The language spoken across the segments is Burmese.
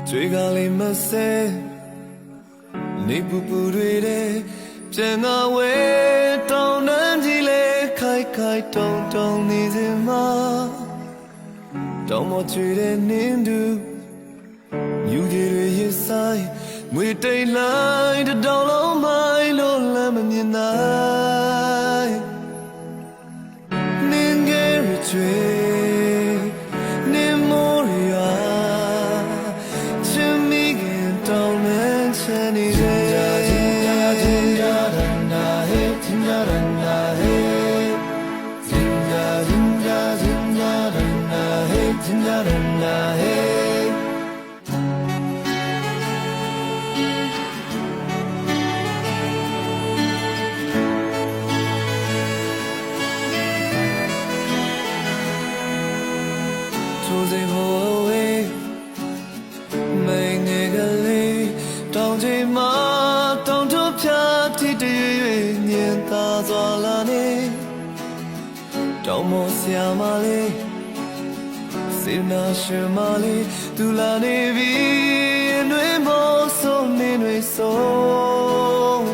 追咖喱么塞，你不对的，真啊喂，到南极嘞，开动动你的马，到我追的年度，有的人也塞，每day来的到老麦罗拉么年代，年给人追。တောင်မောဆရာမလေးစေနာရှင်မလေးသူလာနေပြီနှွေးမောဆုံးနေနှွေးဆုံး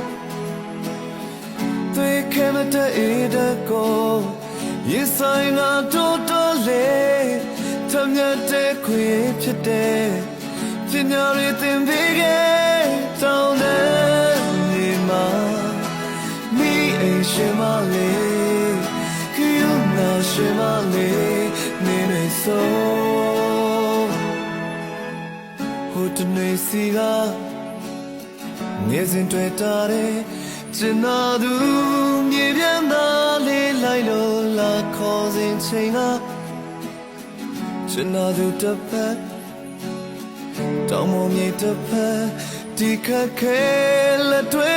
တွေ့ခဲ့မတဲ့တဲ့ကိုရေဆိုင်ကတိုးတိုးလေးထမြတ်တဲ့ခွေဖြစ်တဲ့ပညာတွေသင်ပေးခဲ့တောင်းတဲ့နေမှာမိအိမ်ရှင်မလေး是吗？你内搜，我的内心啊，你真对他的，只那度你变哪里来了啦？靠近亲啊，只那度的拍，当我你的拍，你看开了对